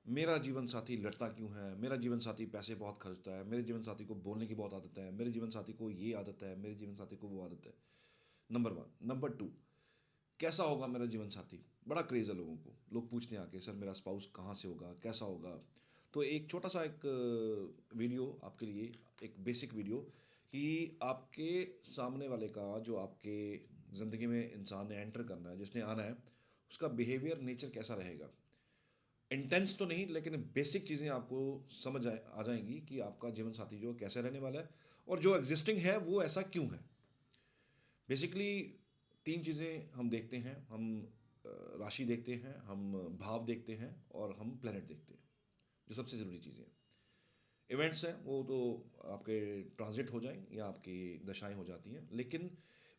मेरा जीवन साथी लड़ता क्यों है, मेरा जीवन साथी पैसे बहुत खर्चता है, मेरे जीवन साथी को बोलने की बहुत आदत है, मेरे जीवन साथी को ये आदत है, मेरे जीवन साथी को वो आदत है। Number one. नंबर टू, कैसा होगा मेरा जीवन साथी? बड़ा क्रेज है लोगों को, लोग पूछते हैं आके, सर मेरा स्पाउस कहाँ से होगा, कैसा होगा? तो एक छोटा सा एक वीडियो आपके लिए, एक बेसिक वीडियो, कि आपके सामने वाले का, जो आपके ज़िंदगी में इंसान ने एंटर करना है, जिसने आना है, उसका बिहेवियर नेचर कैसा रहेगा। इंटेंस तो नहीं, लेकिन बेसिक चीज़ें आपको आ जाएंगी कि आपका जीवन साथी जो कैसे रहने वाला है, और जो एग्जिस्टिंग है वो ऐसा क्यों है। बेसिकली तीन चीज़ें हम देखते हैं। हम राशि देखते हैं, हम भाव देखते हैं, और हम प्लेनेट देखते हैं, जो सबसे ज़रूरी चीज़ें हैं। इवेंट्स हैं वो तो आपके ट्रांजिट हो जाएं या आपकी दशाएं हो जाती हैं, लेकिन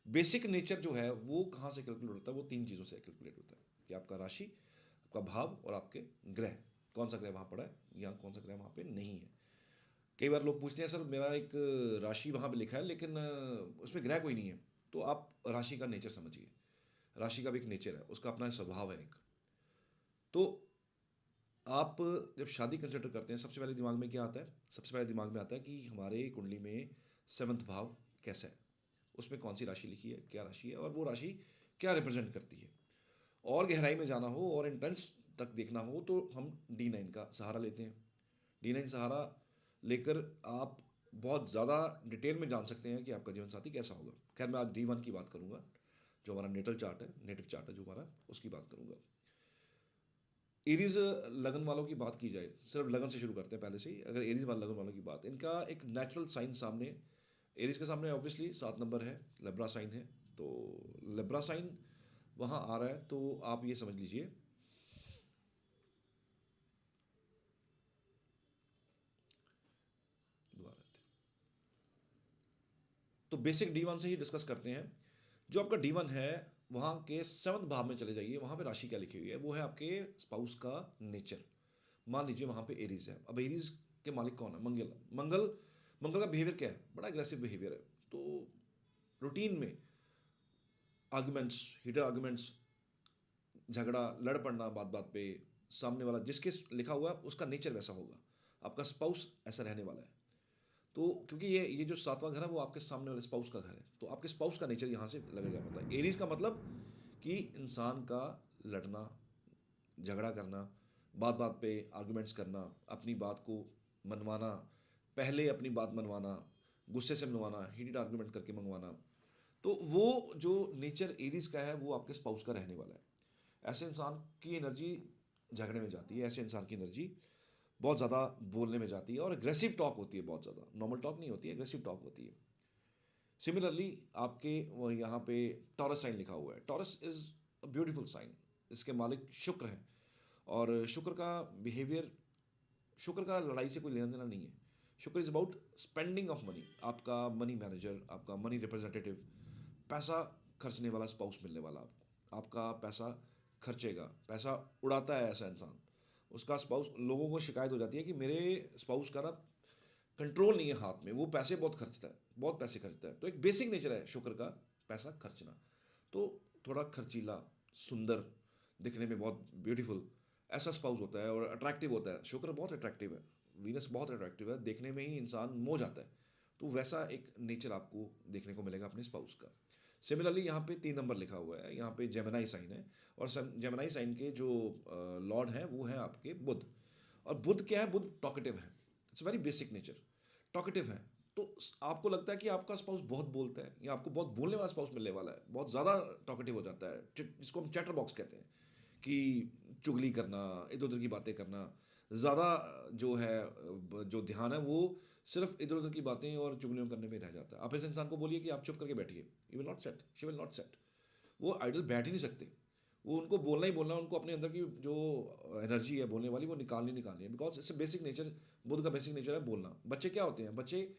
बेसिक नेचर जो है वो कहाँ से कैलकुलेट होता है? वो तीन चीज़ों से कैलकुलेट होता है, कि आपका राशि, आपका भाव, और आपके ग्रह, कौन सा ग्रह वहाँ पड़ा है या कौन सा ग्रह वहाँ पे नहीं है। कई बार लोग पूछते हैं, सर मेरा एक राशि वहाँ पे लिखा है लेकिन उसमें ग्रह कोई नहीं है। तो आप राशि का नेचर समझिए। राशि का भी एक नेचर है, उसका अपना स्वभाव है एक। तो आप जब शादी कंसिडर करते हैं, सबसे पहले दिमाग में क्या आता है? सबसे पहले दिमाग में आता है कि हमारे कुंडली में सेवन्थ भाव कैसा है, उसमें कौन सी राशि लिखी है, क्या राशि है, और वो राशि क्या रिप्रेजेंट करती है। और गहराई में जाना हो और इंटेंस तक देखना हो तो हम D9 का सहारा लेते हैं। D9 सहारा लेकर आप बहुत ज़्यादा डिटेल में जान सकते हैं कि आपका जीवन साथी कैसा होगा। खैर, मैं आज D1 की बात करूंगा, जो हमारा नेटल चार्ट है, नेटिव चार्ट है जो हमारा, उसकी बात करूंगा। एरीज लगन वालों की बात की जाए, सिर्फ लगन से शुरू करते हैं पहले से ही। अगर एरीज वाले लगन वालों की बात, इनका एक नेचुरल साइन सामने, एरीज के सामने ऑब्वियसली 7 नंबर है, लेब्रा साइन है। तो लेब्रा साइन वहाँ आ रहा है, तो आप ये समझ लीजिए। दोबारा, तो बेसिक D1 से ही डिस्कस करते हैं। जो आपका D1 है, वहाँ के 7वें भाव में चले जाइए, वहाँ पे राशि क्या लिखी हुई है? वो है आपके स्पाउस का नेचर। मान लीजिए वहाँ पे एरीज है। अब एरीज के मालिक कौन है? मंगल। मंगल, मंगल का बिहेवियर क्या है? बड़ा एग्रेसिव बिहेवियर है। तो रूटीन में आर्गुमेंट्स, हीटर आर्गुमेंट्स, झगड़ा, लड़ पड़ना बात बात पे, सामने वाला जिसके लिखा हुआ है उसका नेचर वैसा होगा, आपका स्पाउस ऐसा रहने वाला है। तो क्योंकि ये जो 7वां घर है वो आपके सामने वाले स्पाउस का घर है, तो आपके स्पाउस का नेचर यहाँ से लगेगा पता। एरीज का मतलब कि इंसान का लड़ना, झगड़ा करना, बात बात पे आर्गुमेंट्स करना, अपनी बात को मनवाना, पहले अपनी बात मनवाना, गुस्से से मनवाना, हीटेड आर्गुमेंट करके मंगवाना। तो वो जो नेचर एरीज का है वो आपके स्पाउस का रहने वाला है। ऐसे इंसान की एनर्जी झगड़े में जाती है, ऐसे इंसान की एनर्जी बहुत ज़्यादा बोलने में जाती है, और एग्रेसिव टॉक होती है बहुत ज़्यादा। नॉर्मल टॉक नहीं होती है, एग्रेसिव टॉक होती है। सिमिलरली आपके वो यहाँ पे टॉरस साइन लिखा हुआ है। Taurus is a beautiful sign. इसके मालिक शुक्र हैं, और शुक्र का बिहेवियर, शुक्र का लड़ाई से कोई लेना देना नहीं है। शुक्र is about spending of money. आपका मनी मैनेजर, आपका मनी रिप्रेजेंटेटिव, पैसा खर्चने वाला स्पाउस मिलने वाला आपको। आपका पैसा खर्चेगा, पैसा उड़ाता है ऐसा इंसान, उसका स्पाउस। लोगों को शिकायत हो जाती है कि मेरे स्पाउस का ना कंट्रोल नहीं है हाथ में, वो पैसे बहुत खर्चता है, बहुत पैसे खर्चता है। तो एक बेसिक नेचर है शुक्र का, पैसा खर्चना। तो थोड़ा खर्चीला, सुंदर, दिखने में बहुत ब्यूटीफुल ऐसा स्पाउस होता है, और अट्रैक्टिव होता है। शुक्र बहुत अट्रैक्टिव है, वीनस बहुत अट्रैक्टिव है, देखने में ही इंसान मोह जाता है। तो वैसा एक नेचर आपको देखने को मिलेगा अपने स्पाउस का। सिमिलरली यहाँ पे 3 नंबर लिखा हुआ है, यहाँ पे जेमिनाई साइन है, और जेमिनाई साइन के जो लॉर्ड हैं वो हैं आपके बुध। और बुध क्या है? बुध टॉकेटिव है। It's very basic nature, talkative है। तो आपको लगता है कि आपका स्पाउस बहुत बोलता है, या आपको बहुत बोलने वाला स्पाउस मिलने वाला है, बहुत ज़्यादा टॉकेटिव हो जाता है, जिसको हम चैटर बॉक्स कहते हैं, कि चुगली करना, इधर उधर की बातें करना, ज़्यादा जो है, जो ध्यान है वो सिर्फ इधर उधर की बातें और चुगलियों करने में रह जाता है। आप इस इंसान को बोलिए कि आप चुप करके बैठिए, you will not set, she will not set. वो आइडल बैठ ही नहीं सकते। वो उनको बोलना ही बोलना, उनको अपने अंदर की जो एनर्जी है बोलने वाली वो निकालनी है, बिकॉज इससे बेसिक नेचर, बुद्ध का बेसिक नेचर है बोलना। बच्चे क्या होते हैं? बच्चे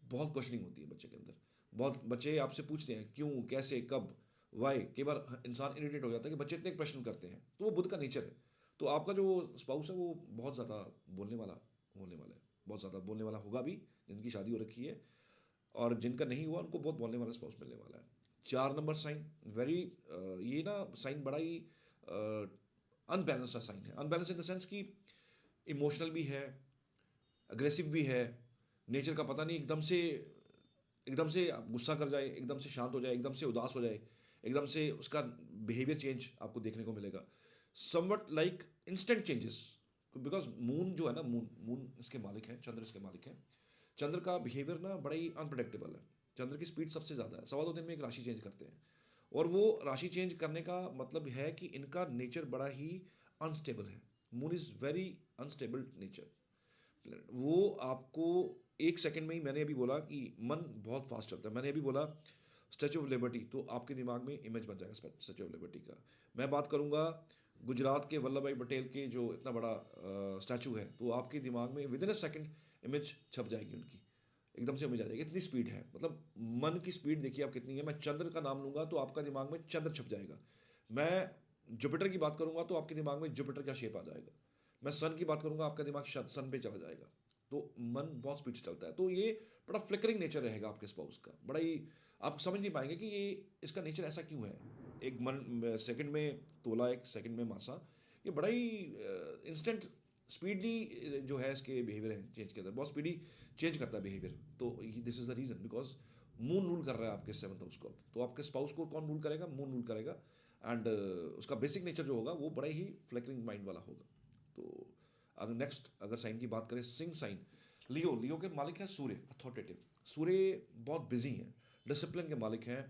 बहुत क्वेश्चनिंग होती है बच्चे के अंदर। बहुत बच्चे आपसे पूछते हैं क्यों, कैसे, कब, वाई। कई बार इंसान इरिटेट हो जाता है कि बच्चे इतने प्रश्न करते हैं, तो वो बुद्ध का नेचर है। तो आपका जो स्पाउस है वो बहुत ज़्यादा बोलने वाला होने वाला है, बहुत ज़्यादा बोलने वाला होगा भी, जिनकी शादी हो रखी है। और जिनका नहीं हुआ उनको बहुत बोलने वाला स्पाउस मिलने वाला है। 4 नंबर साइन वेरी, ये ना साइन बड़ा ही अनबैलेंस सा साइन है। अनबैलेंस इन द सेंस कि इमोशनल भी है, अग्रेसिव भी है, नेचर का पता नहीं, एकदम से गुस्सा कर जाए, एकदम से शांत हो जाए, एकदम से उदास हो जाए, एकदम से उसका बिहेवियर चेंज आपको देखने को मिलेगा, somewhat like instant changes. Because moon जो है ना, मून मून इसके मालिक हैं, चंद्र इसके मालिक हैं। चंद्र का बिहेवियर ना बड़ा ही अनप्रडिक्टेबल है। चंद्र की स्पीड सबसे ज़्यादा है, 2.25 दिन में एक राशि चेंज करते हैं। और वो राशि चेंज करने का मतलब है कि इनका नेचर बड़ा ही अनस्टेबल है। Moon is very unstable nature. वो आपको एक सेकंड में ही, मैंने अभी बोला कि मन बहुत फास्ट चलता है, मैंने अभी बोला स्टैचू ऑफ लिबर्टी, तो आपके दिमाग में इमेज बन जाएगा स्टैचू ऑफ लिबर्टी का। मैं बात करूंगा गुजरात के वल्लभ भाई पटेल के जो इतना बड़ा स्टैचू है, तो आपके दिमाग में with in a second image छप जाएगी उनकी, एकदम से इमेज आ जाएगी, इतनी स्पीड है। मतलब मन की स्पीड देखिए आप कितनी है। मैं चंद्र का नाम लूंगा तो आपका दिमाग में चंद्र छप जाएगा। मैं जुपिटर की बात करूंगा तो आपके दिमाग में जुपिटर का शेप आ जाएगा। मैं सन की बात करूंगा, आपका दिमाग सन पे चला जाएगा। तो मन बहुत स्पीड से चलता है। तो ये बड़ा फ्लिकरिंग नेचर रहेगा आपके स्पाउस का, बड़ा ही आप समझ नहीं पाएंगे कि ये इसका नेचर ऐसा क्यों है। एक मन सेकंड में तोला, एक सेकंड में मासा, ये बड़ा ही इंस्टेंट स्पीडली जो है इसके बिहेवियर है चेंज के अंदर, बहुत स्पीडी चेंज करता है बिहेवियर। तो this is the reason, because moon rule कर रहा है आपके 7th हाउस को। तो आपके स्पाउस को कौन रूल करेगा? मून रूल करेगा। एंड उसका बेसिक नेचर जो होगा वो बड़ा ही फ्लिकरिंग माइंड वाला होगा। तो अगर नेक्स्ट अगर साइन की बात करें, सिंह साइन, लियो, लियो के मालिक है सूर्य, अथॉरिटेटिव। सूर्य बहुत बिजी हैं, डिसिप्लिन के मालिक हैं।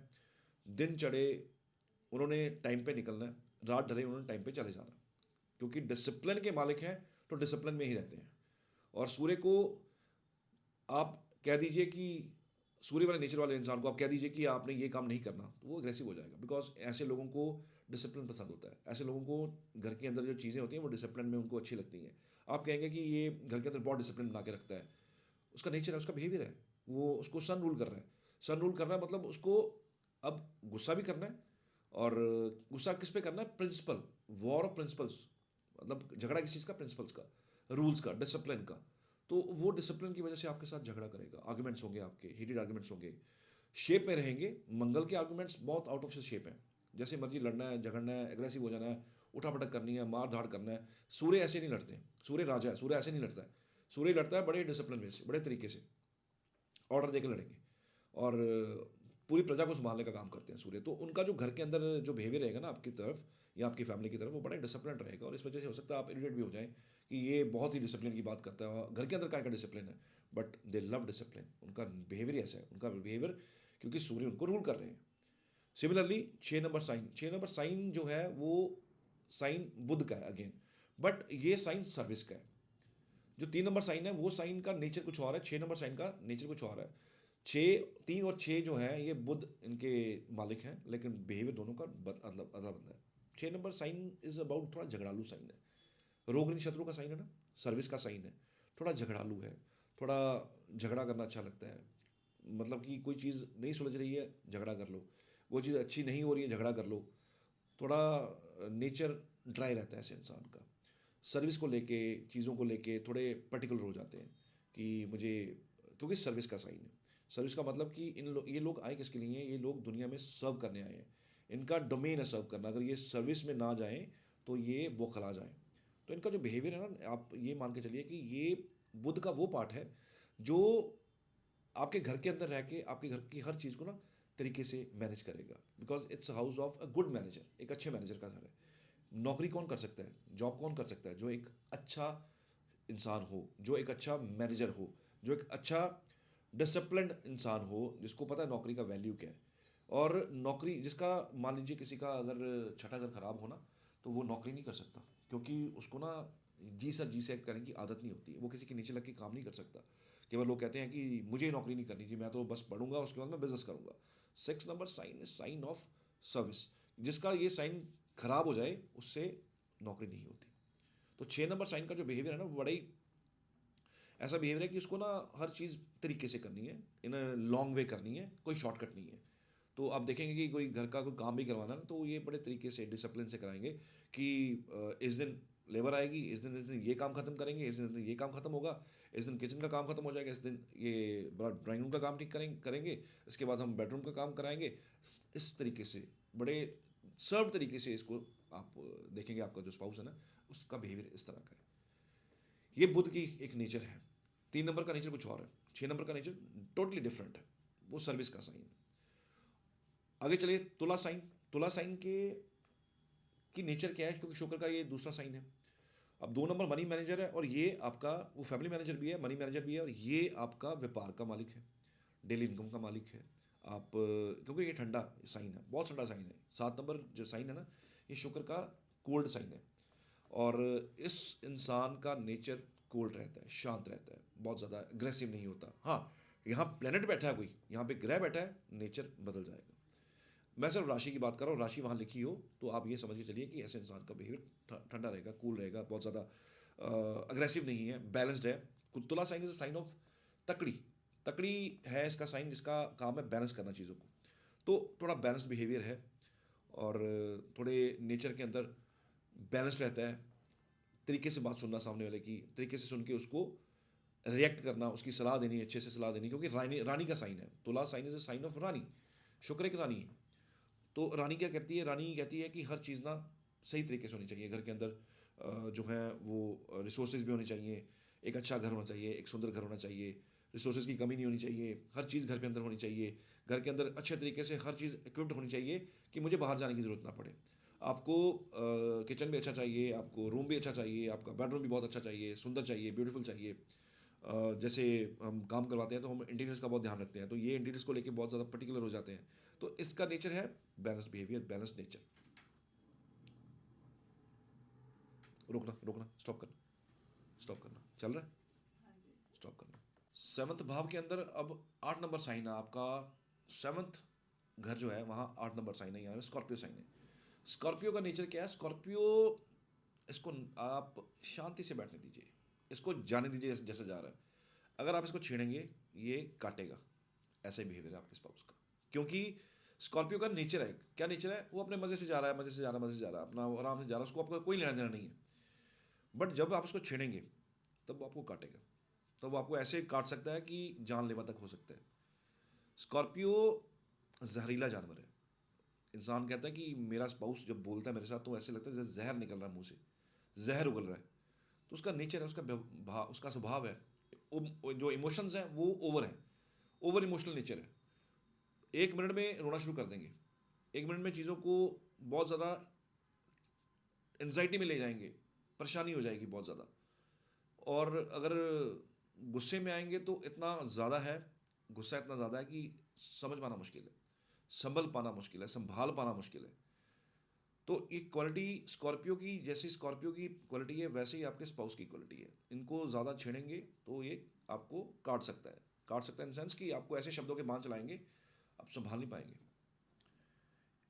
दिन चढ़े उन्होंने टाइम पे निकलना है, रात ढले उन्होंने टाइम पे चले जाना है। क्योंकि डिसिप्लिन के मालिक हैं तो डिसिप्लिन में ही रहते हैं। और सूर्य को आप कह दीजिए कि सूर्य वाले नेचर वाले इंसान को आप कह दीजिए कि आपने ये काम नहीं करना, तो वो एग्रेसिव हो जाएगा। बिकॉज ऐसे लोगों को डिसिप्लिन पसंद होता है। ऐसे लोगों को घर के अंदर जो चीज़ें होती हैं वो डिसिप्लिन में उनको अच्छी लगती हैं। आप कहेंगे कि ये घर के अंदर बहुत डिसिप्लिन बना के रखता है, उसका नेचर है, उसका बिहेवियर है, वो उसको सन रूल कर रहा है। सन रूल करना मतलब उसको अब गुस्सा भी करना है। और गुस्सा किस पे करना है? प्रिंसिपल, वॉर ऑफ प्रिंसिपल्स, मतलब झगड़ा किस चीज़ का? प्रिंसिपल्स का, रूल्स का, डिसिप्लिन का। तो वो डिसिप्लिन की वजह से आपके साथ झगड़ा करेगा, आर्गुमेंट्स होंगे, आपके हीटेड आर्गुमेंट्स होंगे, शेप में रहेंगे। मंगल के आर्गुमेंट्स बहुत आउट ऑफ शेप है, जैसे मर्जी लड़ना है, झगड़ना है, एग्रेसिव हो जाना है, उठापटक करनी है, मार धाड़ करना है। सूर्य ऐसे नहीं लड़ते, सूर्य राजा है, सूर्य ऐसे नहीं लड़ता है। सूर्य लड़ता है बड़े डिसिप्लिन में से, बड़े तरीके से ऑर्डर देकर लड़ेंगे। और पूरी प्रजा को संभालने का काम करते हैं सूर्य। तो उनका जो घर के अंदर जो बिहेवियर रहेगा ना आपकी तरफ या आपकी फैमिली की तरफ, वो बड़ा डिसिप्लिन रहेगा। और इस वजह से हो सकता है आप इरिटेट भी हो जाएं कि ये बहुत ही डिसिप्लिन की बात करता है, घर के अंदर क्या डिसिप्लिन है। बट दे लव डिसिप्लिन, उनका बिहेवियर ऐसा है, उनका बिहेवियर, क्योंकि सूर्य उनको रूल कर रहे हैं। Similarly 6 number sign, 6 number sign जो है वो साइन बुध का है अगेन, बट ये साइन सर्विस का है। जो 3 नंबर साइन है वो साइन का नेचर कुछ और है, 6 नंबर साइन का नेचर कुछ और है। 3 और 6 जो है ये बुध इनके मालिक हैं, लेकिन बिहेवियर दोनों का मतलब अदला बदला है। 6 नंबर साइन इज अबाउट, थोड़ा झगड़ालू साइन है, रोग ऋण शत्रु का साइन है ना, सर्विस का साइन है, थोड़ा झगड़ालू है, थोड़ा झगड़ा करना अच्छा लगता है। मतलब कि कोई चीज़ नहीं सुलझ रही है, झगड़ा कर लो, वो चीज़ अच्छी नहीं हो रही है, झगड़ा कर लो। थोड़ा नेचर ड्राई रहता है ऐसे इंसान का, सर्विस को लेके, चीज़ों को लेके थोड़े पर्टिकुलर हो जाते हैं कि मुझे, क्योंकि सर्विस का साइन है। सर्विस का मतलब कि ये लोग आए किसके लिए हैं? ये लोग दुनिया में सर्व करने आए हैं, इनका डोमेन है सर्व करना। अगर ये सर्विस में ना जाएं तो ये बौखला जाएं। तो इनका जो बिहेवियर है ना, आप ये मान के चलिए कि ये बुध का वो पार्ट है जो आपके घर के अंदर रह के आपके घर की हर चीज़ को ना तरीके से मैनेज करेगा। Because it's house of a good manager, एक अच्छे मैनेजर का घर है। नौकरी कौन कर सकता है, जॉब कौन कर सकता है? जो एक अच्छा इंसान हो, जो एक अच्छा मैनेजर हो, जो एक अच्छा डिसिप्लिन्ड इंसान हो, जिसको पता है नौकरी का वैल्यू क्या है। और नौकरी जिसका, मान लीजिए किसी का अगर छठा घर खराब हो ना, तो वो नौकरी नहीं कर सकता, क्योंकि उसको ना जी सर जी से करने की आदत नहीं होती है। वो किसी के नीचे लग के काम नहीं कर सकता। केवल लोग कहते हैं कि मुझे नौकरी नहीं करनी जी, मैं तो बस पढ़ूंगा, उसके बाद मैं बिजनेस करूंगा। 6 number sign is sign of service. जिसका ये साइन खराब हो जाए उससे नौकरी नहीं होती। तो 6 नंबर साइन का जो बिहेवियर है ना, वो बड़ा ही ऐसा बिहेवियर है कि उसको ना हर चीज़ तरीके से करनी है, इन अ लॉन्ग वे करनी है, कोई शॉर्टकट नहीं है। तो आप देखेंगे कि कोई घर का कोई काम भी करवाना है ना, तो ये बड़े तरीके से डिसिप्लिन से कराएंगे कि इस दिन लेबर आएगी, इस दिन ये काम खत्म करेंगे, इस दिन ये काम खत्म होगा, इस दिन किचन का काम खत्म हो जाएगा, इस दिन ये ड्राइंग रूम का काम ठीक करेंगे, इसके बाद हम बेडरूम का काम कराएंगे। इस तरीके से बड़े सर्व तरीके से इसको आप देखेंगे। आपका जो स्पाउस है ना, उसका बिहेवियर इस तरह का है। ये बुध की एक नेचर है। 3 नंबर का नेचर कुछ और है, 6 नंबर का नेचर टोटली डिफरेंट है, वो सर्विस का साइन है। आगे चलिए तुला साइन। तुला साइन के की नेचर क्या है, क्योंकि शुक्र का ये दूसरा साइन है। अब 2 नंबर मनी मैनेजर है, और ये आपका वो फैमिली मैनेजर भी है, मनी मैनेजर भी है, और ये आपका व्यापार का मालिक है, डेली इनकम का मालिक है। आप क्योंकि ये ठंडा साइन है, बहुत ठंडा साइन है। 7 नंबर जो साइन है ना, ये शुक्र का कोल्ड साइन है, और इस इंसान का नेचर कोल्ड रहता है, शांत रहता है, बहुत ज़्यादा अग्रेसिव नहीं होता। हाँ, यहाँ प्लेनेट बैठा है कोई, यहाँ पे ग्रह बैठा है, नेचर बदल जाएगा। मैं सिर्फ राशि की बात कर रहा हूँ, राशि वहाँ लिखी हो तो आप ये समझ के चलिए कि ऐसे इंसान का बिहेवियर ठंडा रहेगा, कूल रहेगा, बहुत ज़्यादा अग्रेसिव नहीं है, बैलेंस्ड है। तुला sign is a sign of तकड़ी। तकड़ी है इसका साइन, जिसका काम है बैलेंस करना चीज़ों को। तो थोड़ा बैलेंस बिहेवियर है, और थोड़े नेचर के अंदर बैलेंस रहता है। तरीके से बात सुनना, सामने वाले की तरीके से सुन के उसको रिएक्ट करना, उसकी सलाह देनी, अच्छे से सलाह देनी, क्योंकि रानी रानी का साइन है। तुला sign is a sign of rani, शुक्र एक रानी है। तो रानी क्या करती है, रानी कहती है कि हर चीज़ ना सही तरीके से होनी चाहिए। घर के अंदर जो है वो रिसोर्सेज भी होने चाहिए, एक अच्छा घर होना चाहिए, एक सुंदर घर होना चाहिए, रिसोर्सेज की कमी नहीं होनी चाहिए, हर चीज़ घर के अंदर होनी चाहिए, घर के अंदर अच्छे तरीके से हर चीज़ इक्विप्ड होनी चाहिए कि मुझे बाहर जाने की ज़रूरत ना पड़े। आपको किचन भी अच्छा चाहिए, आपको रूम भी अच्छा चाहिए, आपका बेडरूम भी बहुत अच्छा चाहिए, सुंदर चाहिए, ब्यूटीफुल चाहिए। जैसे हम काम करवाते हैं तो हम इंटीरियर्स का बहुत ध्यान रखते हैं, तो ये इंटीरियर्स को लेके बहुत ज़्यादा पर्टिकुलर हो जाते हैं। तो इसका नेचर है बैलेंस बिहेवियर, बैलेंस नेचर। रोकना रोकना, स्टॉप करना, स्टॉप करना, चल रहा है, स्टॉप करना। 7th भाव के अंदर अब 8 नंबर साइन है आपका। 7th घर जो है वहाँ 8 नंबर साइन है, यहाँ स्कॉर्पियो साइन है। स्कॉर्पियो का नेचर क्या है, स्कॉर्पियो, इसको आप शांति से बैठने दीजिए, इसको जाने दीजिए जैसे जा रहा है। अगर आप इसको छेड़ेंगे ये काटेगा, ऐसा ही बिहेवियर है आपके स्पाउस का। क्योंकि स्कॉर्पियो का नेचर है, क्या नेचर है, वो अपने मजे से जा रहा है, मजे से जा रहा है, मजे से जा रहा है, अपना आराम से जा रहा है, उसको आपका कोई लेना देना नहीं है। बट जब आप उसको छेड़ेंगे तब वो आपको काटेगा, तब वो आपको ऐसे काट सकता है कि जानलेवा तक हो सकता है। स्कॉर्पियो जहरीला जानवर है। इंसान कहता है कि मेरा स्पाउस जब बोलता है मेरे साथ तो ऐसे लगता है जैसे जहर निकल रहा है मुंह से, जहर उगल रहा है। तो उसका नेचर है, उसका स्वभाव है, जो इमोशंस हैं वो ओवर है, ओवर इमोशनल नेचर है। 1 मिनट में रोना शुरू कर देंगे, 1 मिनट में चीज़ों को बहुत ज़्यादा एनजाइटी में ले जाएंगे, परेशानी हो जाएगी बहुत ज़्यादा। और अगर गुस्से में आएंगे तो इतना ज़्यादा है, गुस्सा इतना ज़्यादा है कि समझ पाना मुश्किल है, संभल पाना मुश्किल है, संभाल पाना मुश्किल है। तो ये क्वालिटी स्कॉर्पियो की, जैसी स्कॉर्पियो की क्वालिटी है वैसे ही आपके स्पाउस की क्वालिटी है। इनको ज़्यादा छेड़ेंगे तो ये आपको काट सकता है, काट सकता है इन सेंस कि आपको ऐसे शब्दों के बाण चलाएंगे आप संभाल नहीं पाएंगे।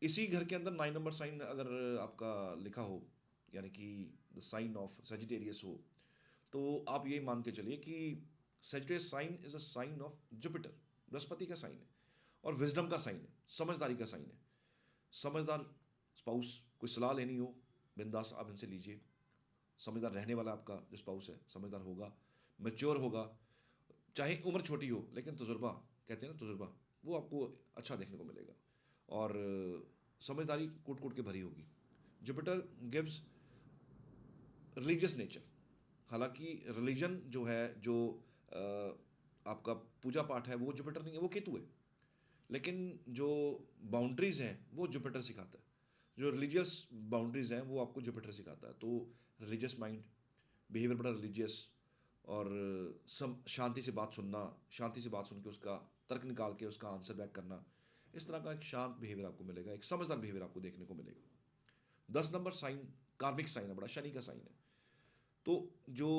इसी घर के अंदर 9 नंबर साइन अगर आपका लिखा हो, यानी कि द साइन ऑफ सेजिटेरियस हो, तो आप ये मान के चलिए कि Sagittarius sign is a sign of Jupiter, बृहस्पति का साइन है, और विजडम का साइन है, समझदारी का साइन है। समझदार स्पाउस, कोई सलाह लेनी हो बिंदास आप इनसे लीजिए। समझदार रहने वाला आपका जो स्पाउस है समझदार होगा, मेच्योर होगा, चाहे उम्र छोटी हो लेकिन तजुर्बा, कहते हैं ना तजुर्बा, वो आपको अच्छा देखने को मिलेगा। और समझदारी कूट कूट के भरी होगी। Jupiter gives religious nature. हालांकि रिलीजन जो है, जो आपका पूजा पाठ है वो जुपिटर नहीं है, वो केतु है। लेकिन जो बाउंड्रीज हैं वो जुपिटर सिखाता है, जो रिलीजियस बाउंड्रीज हैं वो आपको जुपिटर सिखाता है। तो रिलीजियस माइंड, बिहेवियर बड़ा रिलीजियस, और सम शांति से बात सुनना, शांति से बात सुन के उसका तर्क निकाल के उसका आंसर बैक करना, इस तरह का एक शांत बिहेवियर आपको मिलेगा, एक समझदार बिहेवियर आपको देखने को मिलेगा। 10 नंबर साइन कार्मिक साइन है, बड़ा शनि का साइन है। तो जो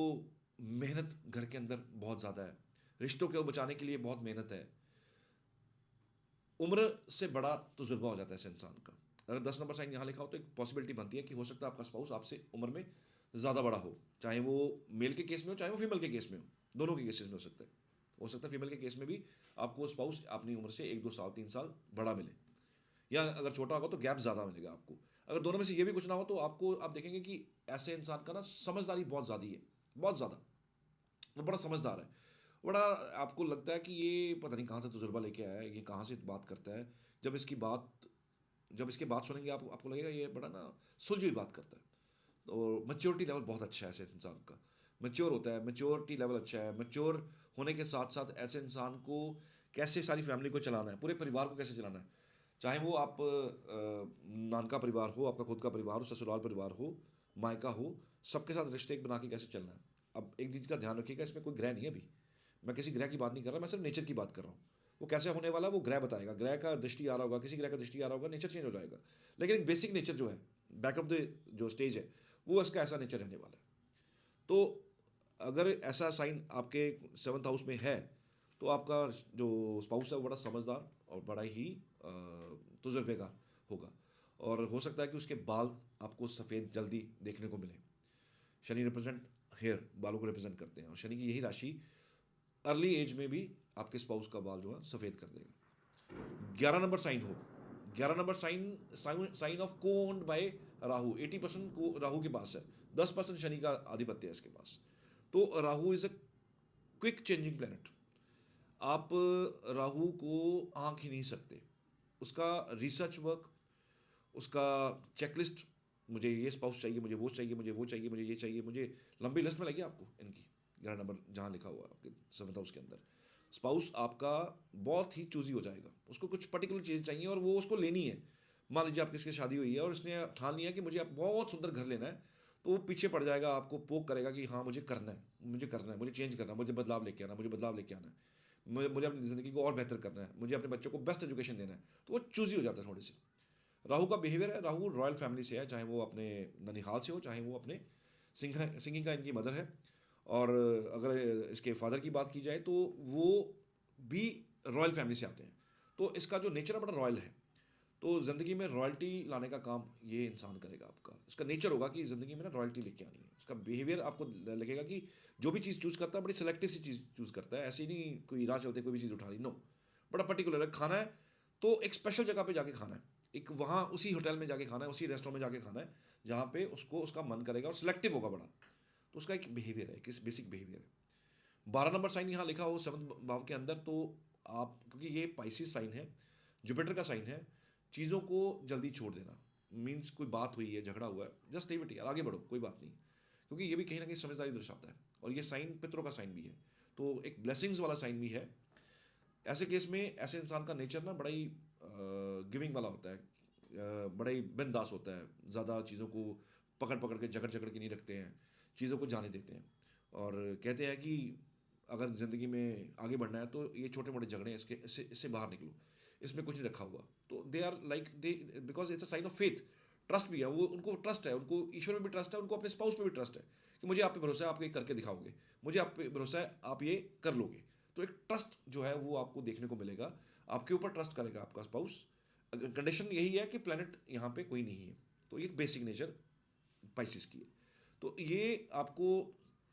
मेहनत घर के अंदर बहुत ज़्यादा है, रिश्तों को बचाने के लिए बहुत मेहनत है, उम्र से बड़ा तजुर्बा हो जाता है इस इंसान का। अगर 10 नंबर साइन यहाँ लिखा हो तो एक पॉसिबिलिटी बनती है कि हो सकता है आपका स्पाउस आपसे उम्र में ज़्यादा बड़ा हो, चाहे वो मेल के केस में हो चाहे वो फीमेल के केस में हो, दोनों के केसेस में हो सकता है। हो सकता है फीमेल के केस में भी आपको स्पाउस अपनी उम्र से 1-2 साल 3 साल बड़ा मिले, या अगर छोटा होगा तो गैप ज़्यादा मिलेगा आपको। अगर दोनों में से ये भी कुछ ना हो तो आपको आप देखेंगे कि ऐसे इंसान का ना समझदारी बहुत ज़्यादा है, बहुत ज़्यादा, वो बड़ा समझदार है। बड़ा आपको लगता है कि ये पता नहीं कहाँ से तजुर्बा लेके आया है, ये कहाँ से बात करता है। जब इसकी बात जब इसकी बात सुनेंगे आपको लगेगा ये बड़ा ना सुलझी हुई बात करता है। तो मैच्योरिटी लेवल बहुत अच्छा है ऐसे इंसान का। मैच्योर होता है, मैच्योरिटी लेवल अच्छा है, मैच्योर होने के साथ साथ ऐसे इंसान को कैसे सारी फैमिली को चलाना है, पूरे परिवार को कैसे चलाना है, चाहे वो आप नानका परिवार हो, आपका खुद का परिवार हो, ससुराल परिवार हो, मायका हो, सबके साथ रिश्ते एक बना के कैसे चलना है। अब एक चीज़ का ध्यान रखिएगा, इसमें कोई ग्रह नहीं है अभी, मैं किसी ग्रह की बात नहीं कर रहा, मैं सिर्फ नेचर की बात कर रहा हूँ। वो कैसे होने वाला है वो ग्रह बताएगा, ग्रह का दृष्टि आ रहा होगा, किसी ग्रह का दृष्टि आ रहा होगा, नेचर चेंज हो जाएगा। लेकिन एक बेसिक नेचर जो है, बैक ऑफ द जो स्टेज है, वो इसका ऐसा नेचर रहने वाला है। तो अगर ऐसा साइन आपके 7th हाउस में है, तो आपका जो स्पाउस है वो बड़ा समझदार और बड़ा ही तजुर्बेकार होगा। और हो सकता है कि उसके बाल आपको सफ़ेद जल्दी देखने को मिले। शनि रिप्रेजेंट हेयर, बालों को रिप्रेजेंट करते हैं, और शनि की यही राशि अर्ली एज में भी आपके स्पाउस का बाल जो है सफ़ेद कर देगा। 11 नंबर साइन हो, 11 नंबर साइन साइन ऑफ को ओन्ड बाय राहु, 80% को राहु के पास है, 10% शनि का आधिपत्य है इसके पास। तो Rahu is a quick changing planet. आप राहु को आंक ही नहीं सकते। उसका रिसर्च वर्क, उसका चेकलिस्ट, मुझे ये स्पाउस चाहिए, मुझे वो चाहिए, मुझे वो चाहिए, मुझे ये चाहिए, मुझे लंबी लिस्ट में लगी आपको इनकी। 11 नंबर जहाँ लिखा हुआ है आपके 7th हाउस के अंदर, स्पाउस आपका बहुत ही चूजी हो जाएगा। उसको कुछ पर्टिकुलर चीज़ चाहिए और वो उसको लेनी है। मान लीजिए आपकी इसकी शादी हुई है और इसने ठान लिया कि मुझे आप बहुत सुंदर घर लेना है, तो वो पीछे पड़ जाएगा, आपको पोक करेगा कि हाँ मुझे करना है, मुझे करना है, मुझे चेंज करना है, मुझे बदलाव लेके आना, मुझे बदलाव लेके आना है, मुझे अपनी ज़िंदगी को और बेहतर करना है, मुझे अपने बच्चों को बेस्ट एजुकेशन देना है। तो वो चूजी हो जाता है थोड़ी सी। राहु का बिहेवियर है, राहु रॉयल फैमिली से है, चाहे वो अपने ननिहाल से हो, चाहे वो अपने सिंघी का इनकी मदर है। और अगर इसके फादर की बात की जाए तो वो भी रॉयल फैमिली से आते हैं। तो इसका जो नेचर है बड़ा रॉयल है। तो ज़िंदगी में रॉयल्टी लाने का काम ये इंसान करेगा आपका। इसका नेचर होगा कि ज़िंदगी में ना रॉयल्टी लेके आनी है। उसका बिहेवियर आपको लगेगा कि जो भी चीज़ चूज़ करता है बड़ी सिलेक्टिव सी चीज़ चूज़ करता है, ऐसे ही नहीं कोई राह चलते कोई भी चीज़ उठा ली, नो। बड़ा पर्टिकुलर है। खाना है तो एक स्पेशल जगह पे जाके खाना है, एक वहाँ उसी होटल में जाके खाना है, उसी रेस्टोरेंट में जाके खाना है जहाँ पे उसको उसका मन करेगा, और सिलेक्टिव होगा बड़ा। तो उसका एक बिहेवियर है, किस बेसिक बिहेवियर है। 12 नंबर साइन यहाँ लिखा हो 7th भाव के अंदर, तो आप, क्योंकि ये पाइसिस साइन है, जुपिटर का साइन है, चीज़ों को जल्दी छोड़ देना। मीन्स कोई बात हुई है, झगड़ा हुआ है, जस्ट लीव इट यार, आगे बढ़ो, कोई बात नहीं। क्योंकि ये भी कहीं ना कहीं समझदारी दर्शाता है, और ये साइन पितरों का साइन भी है, तो एक ब्लेसिंग्स वाला साइन भी है। ऐसे केस में ऐसे इंसान का नेचर ना बड़ा ही गिविंग वाला होता है, बड़ा ही बिंदास होता है, ज़्यादा चीज़ों को पकड़ पकड़ के जकड़ जकड़ के नहीं रखते हैं, चीज़ों को जाने देते हैं। और कहते हैं कि अगर ज़िंदगी में आगे बढ़ना है तो ये छोटे मोटे झगड़े हैं, इसके इससे इससे बाहर निकलो, इसमें कुछ नहीं रखा हुआ। तो they are like they, because it's a sign of faith. Trust भी है, वो उनको ट्रस्ट है, उनको ईश्वर में भी ट्रस्ट है, उनको अपने स्पाउस में भी ट्रस्ट है कि मुझे आप पे भरोसा है, आप ये करके दिखाओगे, मुझे आप पे भरोसा है, आप ये कर लोगे। तो एक ट्रस्ट जो है वो आपको देखने को मिलेगा, आपके ऊपर ट्रस्ट करेगा आपका स्पाउस। कंडीशन यही है कि प्लेनेट यहाँ पे कोई नहीं है। तो ये बेसिक नेचर पाइसिस की है। तो ये आपको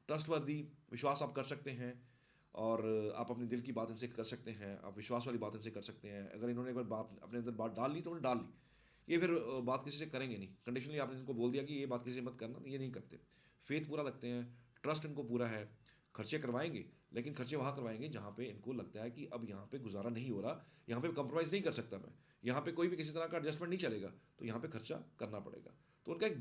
ट्रस्टवर्दी, विश्वास आप कर सकते हैं, और आप अपने दिल की बात इनसे कर सकते हैं, आप विश्वास वाली बात इनसे कर सकते हैं। अगर इन्होंने एक बार बात अपने अंदर बात डाल ली तो उन्होंने डाल ली, ये फिर बात किसी से करेंगे नहीं। कंडीशनली आपने इनको बोल दिया कि ये बात किसी से मत करना, ये नहीं करते। फेथ पूरा रखते हैं, ट्रस्ट इनको पूरा है, खर्चे करवाएंगे, लेकिन खर्चे वहाँ करवाएंगे जहाँ पे इनको लगता है कि अब यहाँ पे गुजारा नहीं हो रहा, यहाँ पे कंप्रोमाइज़ नहीं कर सकता मैं, यहाँ पे कोई भी किसी तरह का एडजस्टमेंट नहीं चलेगा, तो यहाँ पे खर्चा करना पड़ेगा। तो उनका एक